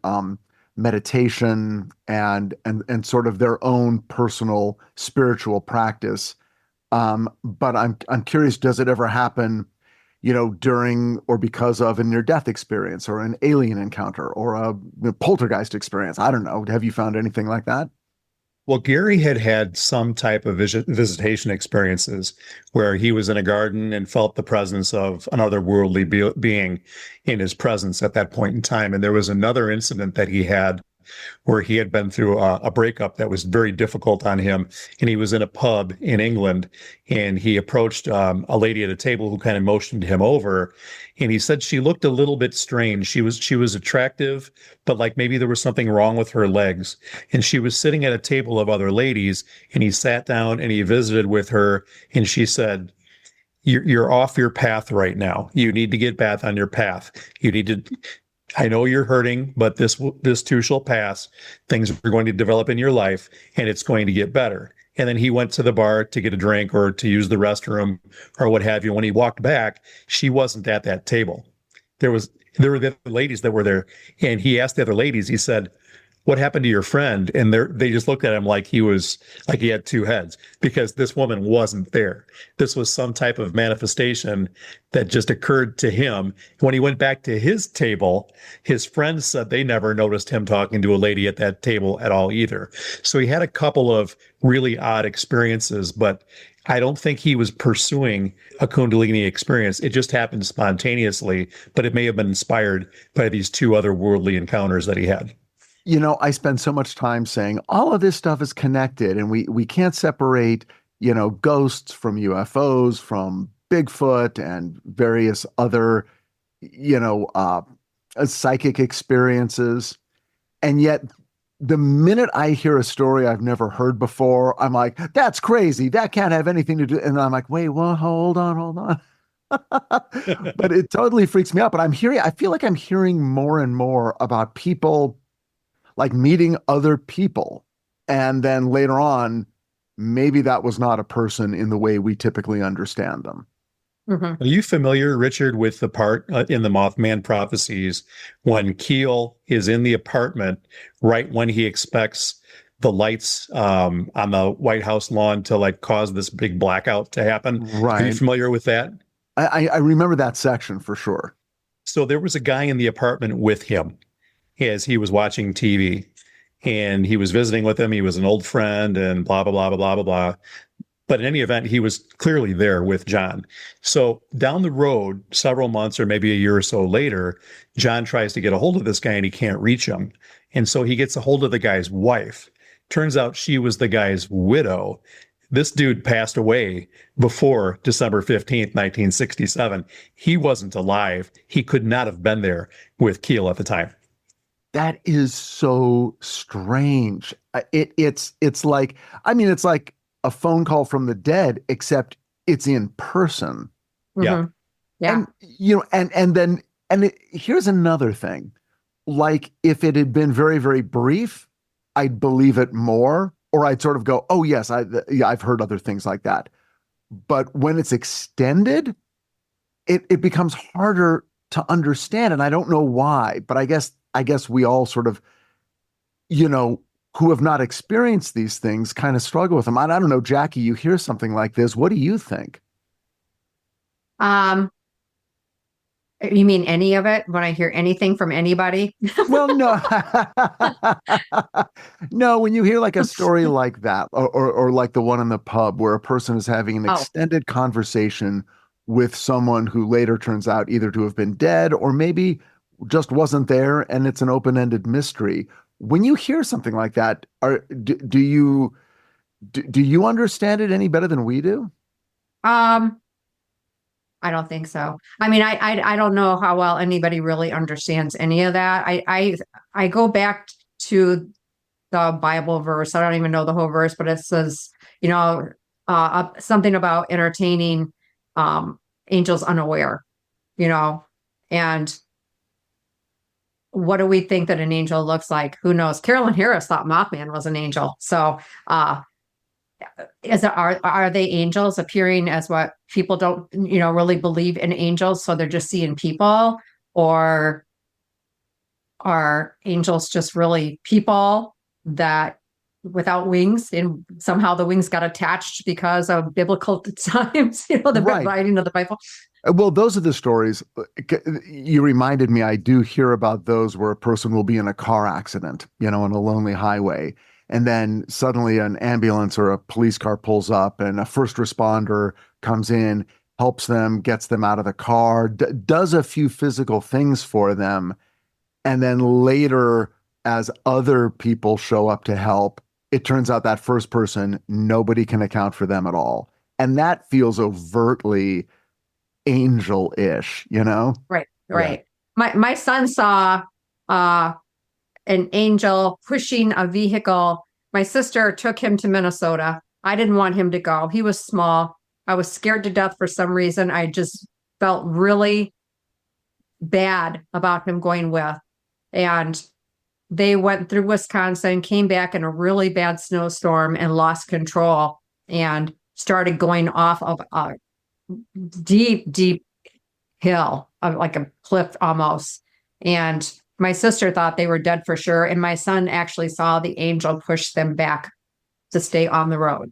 meditation and sort of their own personal spiritual practice. But I'm curious, does it ever happen, during or because of a near-death experience or an alien encounter or a poltergeist experience? I don't know. Have you found anything like that? Well, Gary had some type of visitation experiences where he was in a garden and felt the presence of an otherworldly being in his presence at that point in time. And there was another incident that he had where he had been through a breakup that was very difficult on him. And he was in a pub in England and he approached a lady at a table who kind of motioned him over. And he said she looked a little bit strange. She was attractive, but like maybe there was something wrong with her legs. And she was sitting at a table of other ladies and he sat down and he visited with her. And she said, you're off your path right now. You need to get back on your path. You need to, I know you're hurting, but this too shall pass. Things are going to develop in your life and it's going to get better. And then he went to the bar to get a drink or to use the restroom or what have you. When he walked back, she wasn't at that table. There were the ladies that were there. And he asked the other ladies, he said, what happened to your friend? And they just looked at him like he had two heads, because this woman wasn't there. This was some type of manifestation that just occurred to him. When he went back to his table, his friends said they never noticed him talking to a lady at that table at all either. So he had a couple of really odd experiences, but I don't think he was pursuing a Kundalini experience. It just happened spontaneously, but it may have been inspired by these two otherworldly encounters that he had. I spend so much time saying all of this stuff is connected, and we can't separate, ghosts from UFOs, from Bigfoot and various other, psychic experiences. And yet, the minute I hear a story I've never heard before, I'm like, that's crazy. That can't have anything to do. And I'm like, wait, well, hold on. But it totally freaks me out. But I feel like I'm hearing more and more about people like meeting other people. And then later on, maybe that was not a person in the way we typically understand them. Are you familiar, Richard, with the part in the Mothman Prophecies when Keel is in the apartment right when he expects the lights on the White House lawn to like cause this big blackout to happen? Right. Are you familiar with that? I remember that section for sure. So there was a guy in the apartment with him as he was watching TV, and he was visiting with him. He was an old friend and blah, blah, blah, blah, blah, blah, blah. But in any event, he was clearly there with John. So down the road, several months or maybe a year or so later, John tries to get a hold of this guy and he can't reach him. And so he gets a hold of the guy's wife. Turns out she was the guy's widow. This dude passed away before December 15th, 1967. He wasn't alive. He could not have been there with Keel at the time. That is so strange. It's like, it's like a phone call from the dead, except it's in person. Yeah. Yeah. And here's another thing. Like if it had been very, very brief, I'd believe it more, or I'd sort of go, oh yes, I've heard other things like that. But when it's extended, it becomes harder to understand. And I don't know why, but I guess we all sort of, who have not experienced these things kind of struggle with them. I don't know, Jackie, you hear something like this. What do you think? You mean any of it? When I hear anything from anybody? Well, no. No, when you hear like a story like that, or like the one in the pub where a person is having an extended conversation with someone who later turns out either to have been dead or maybe just wasn't there, and it's an open-ended mystery. When you hear something like that, do you understand it any better than we do? I don't think so. I mean, I don't know how well anybody really understands any of that. I go back to the Bible verse. I don't even know the whole verse, but it says, something about entertaining angels unaware, and what do we think that an angel looks like? Who knows? Carolyn Harris thought Mothman was an angel. So are they angels appearing as what people don't, really believe in angels? So they're just seeing people, or are angels just really people that without wings, and somehow the wings got attached because of biblical times, the Right. writing of the Bible? Well, those are the stories. You reminded me, I do hear about those where a person will be in a car accident, on a lonely highway. And then suddenly an ambulance or a police car pulls up and a first responder comes in, helps them, gets them out of the car, does a few physical things for them. And then later, as other people show up to help, it turns out that first person, nobody can account for them at all. And that feels overtly angel-ish, Right. Yeah. My son saw an angel pushing a vehicle. My sister took him to Minnesota. I didn't want him to go. He was small. I was scared to death for some reason. I just felt really bad about him going with. And they went through Wisconsin, came back in a really bad snowstorm and lost control and started going off of a deep, deep hill, like a cliff almost. And my sister thought they were dead for sure. And my son actually saw the angel push them back to stay on the road.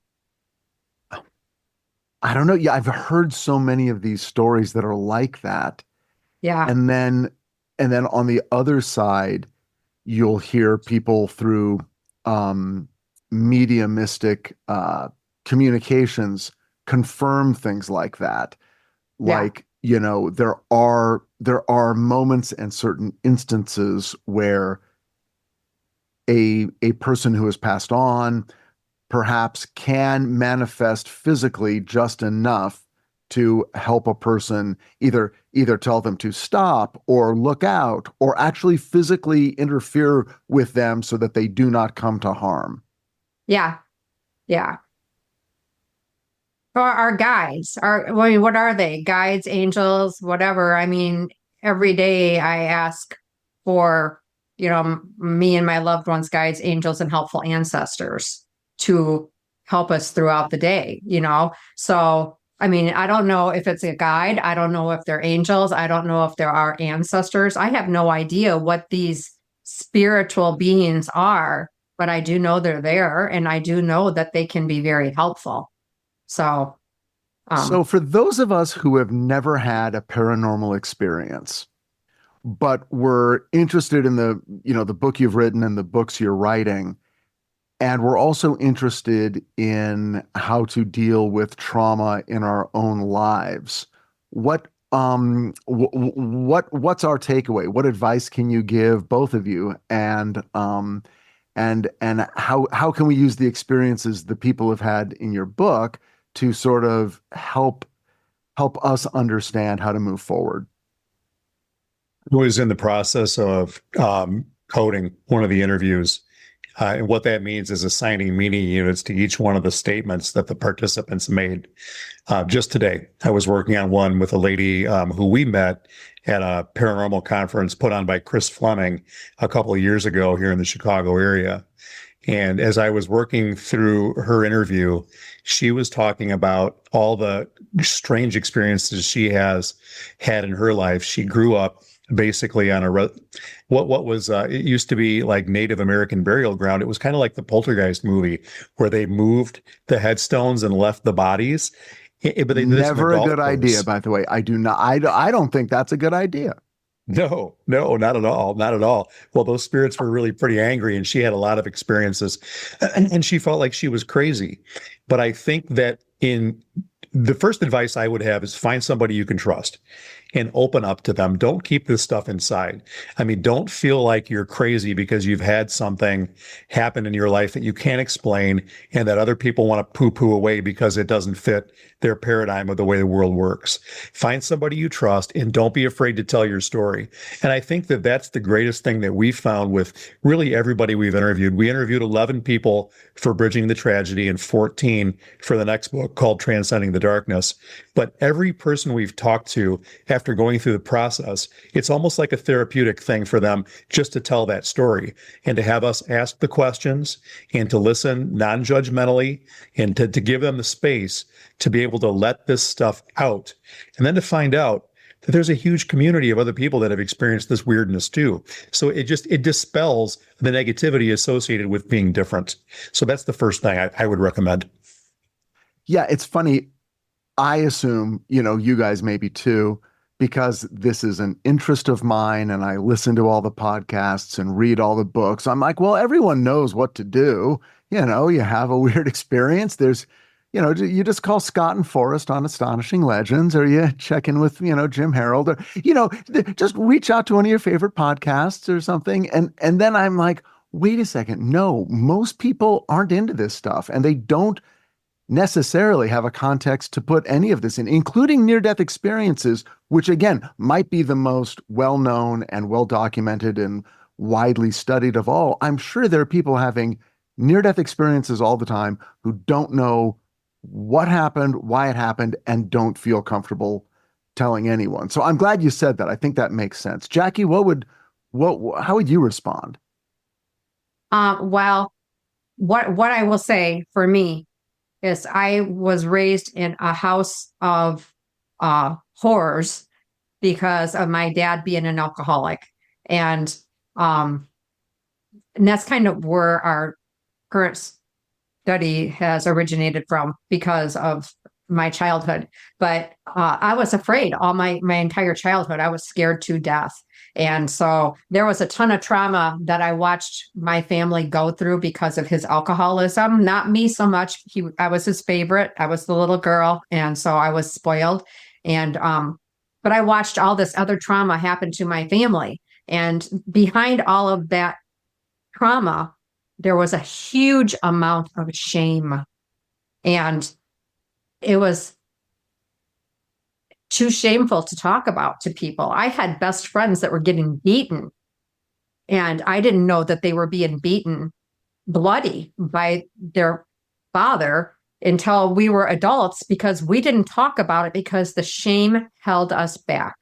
I don't know. Yeah, I've heard so many of these stories that are like that. Yeah. And then on the other side, you'll hear people through um, mediumistic communications confirm things like that. Yeah. Like, there are moments and certain instances where a person who has passed on perhaps can manifest physically just enough to help a person either tell them to stop or look out or actually physically interfere with them so that they do not come to harm. Yeah. Yeah. For our guides, I mean, what are they? Guides, angels, whatever. I mean, every day I ask for, me and my loved ones, guides, angels, and helpful ancestors to help us throughout the day, So, I mean, I don't know if it's a guide. I don't know if they're angels. I don't know if there are ancestors. I have no idea what these spiritual beings are, but I do know they're there, and I do know that they can be very helpful. So, So for those of us who have never had a paranormal experience, but we're interested in the book you've written and the books you're writing, and we're also interested in how to deal with trauma in our own lives, what's our takeaway? What advice can you give, both of you? And how can we use the experiences the people have had in your book to sort of help us understand how to move forward? I was in the process of coding one of the interviews. And what that means is assigning meaning units to each one of the statements that the participants made. Just today, I was working on one with a lady who we met at a paranormal conference put on by Chris Fleming a couple of years ago here in the Chicago area. And as I was working through her interview, she was talking about all the strange experiences she has had in her life. She grew up basically on what was it used to be like Native American burial ground. It was kind of like the Poltergeist movie where they moved the headstones and left the bodies. But they did this in Never the a golf good course. idea, by the way. I don't think that's a good idea. No, not at all. Not at all. Well, those spirits were really pretty angry, and she had a lot of experiences, and she felt like she was crazy. But I think that in the first advice I would have is find somebody you can trust and open up to them. Don't keep this stuff inside. I mean, don't feel like you're crazy because you've had something happen in your life that you can't explain and that other people want to poo-poo away because it doesn't fit their paradigm of the way the world works. Find somebody you trust and don't be afraid to tell your story. And I think that that's the greatest thing that we found with really everybody we've interviewed. We interviewed 11 people for Bridging the Tragedy and 14 for the next book called Transcending the Darkness. But every person we've talked to after going through the process, it's almost like a therapeutic thing for them just to tell that story and to have us ask the questions and to listen non-judgmentally and to give them the space to be able to let this stuff out. And then to find out that there's a huge community of other people that have experienced this weirdness too. So it dispels the negativity associated with being different. So that's the first thing I would recommend. Yeah, it's funny. I assume, you guys maybe too, because this is an interest of mine and I listen to all the podcasts and read all the books. I'm like, well, everyone knows what to do. You have a weird experience. There's, you just call Scott and Forrest on Astonishing Legends, or you check in with, Jim Harold, or, just reach out to one of your favorite podcasts or something. And then I'm like, wait a second. No, most people aren't into this stuff and they don't necessarily have a context to put any of this in, including near-death experiences, which again might be the most well-known and well-documented and widely studied of all. I'm sure there are people having near-death experiences all the time who don't know what happened, why it happened, and don't feel comfortable telling anyone. So I'm glad you said that. I think that makes sense. Jackie, how would you respond? Well, what I will say for me is I was raised in a house of horrors because of my dad being an alcoholic. And And that's kind of where our current study has originated from because of my childhood. But I was afraid all my entire childhood. I was scared to death. And so there was a ton of trauma that I watched my family go through because of his alcoholism. Not me so much. I was his favorite. I was the little girl. And so I was spoiled. And but I watched all this other trauma happen to my family. And behind all of that trauma, there was a huge amount of shame. And it was too shameful to talk about to people. I had best friends that were getting beaten, and I didn't know that they were being beaten bloody by their father until we were adults, because we didn't talk about it because the shame held us back.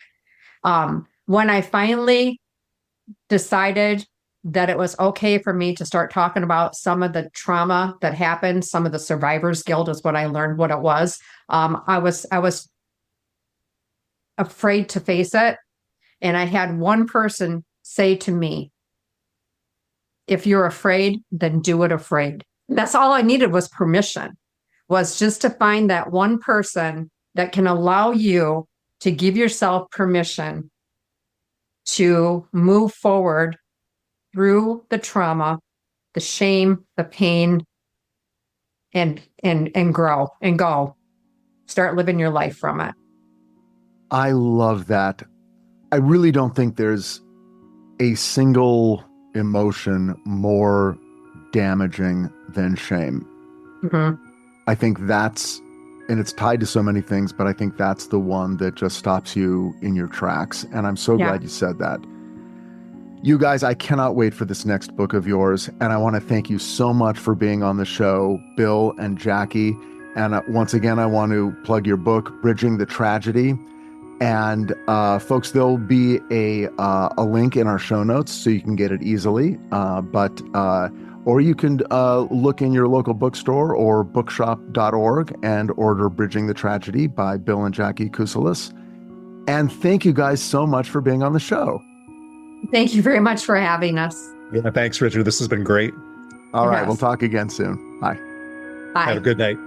When I finally decided that it was okay for me to start talking about some of the trauma that happened, some of the survivor's guilt is what I learned what it was. I was afraid to face it. And I had one person say to me, if you're afraid, then do it afraid. That's all I needed, was permission, was just to find that one person that can allow you to give yourself permission to move forward through the trauma, the shame, the pain, and grow and go. Start living your life from it. I love that. I really don't think there's a single emotion more damaging than shame. Mm-hmm. I think that's, and it's tied to so many things, but I think that's the one that just stops you in your tracks. And I'm so glad you said that. You guys, I cannot wait for this next book of yours. And I want to thank you so much for being on the show, Bill and Jackie. And once again, I want to plug your book, Bridging the Tragedy. And folks, there'll be a link in our show notes so you can get it easily. Or you can look in your local bookstore or bookshop.org and order Bridging the Tragedy by Bill and Jaci Kousoulas. And thank you guys so much for being on the show. Thank you very much for having us. Yeah, thanks, Richard. This has been great. All right, we'll talk again soon. Bye. Bye. Have a good night.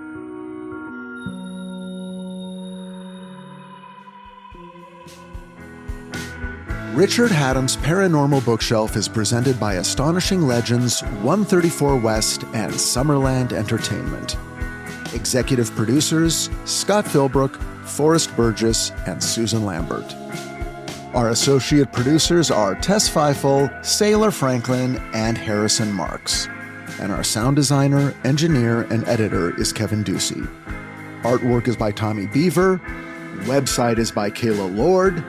Richard Haddam's Paranormal Bookshelf is presented by Astonishing Legends, 134 West, and Summerland Entertainment. Executive producers, Scott Philbrook, Forrest Burgess, and Susan Lambert. Our associate producers are Tess Feifel, Sailor Franklin, and Harrison Marks. And our sound designer, engineer, and editor is Kevin Ducey. Artwork is by Tommy Beaver. Website is by Kayla Lord.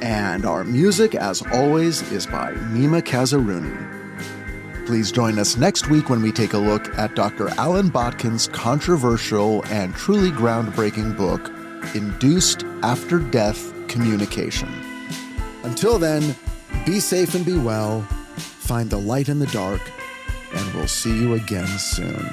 And our music, as always, is by Nima Kazaruni. Please join us next week when we take a look at Dr. Alan Botkin's controversial and truly groundbreaking book, Induced After Death Communication. Until then, be safe and be well, find the light in the dark, and we'll see you again soon.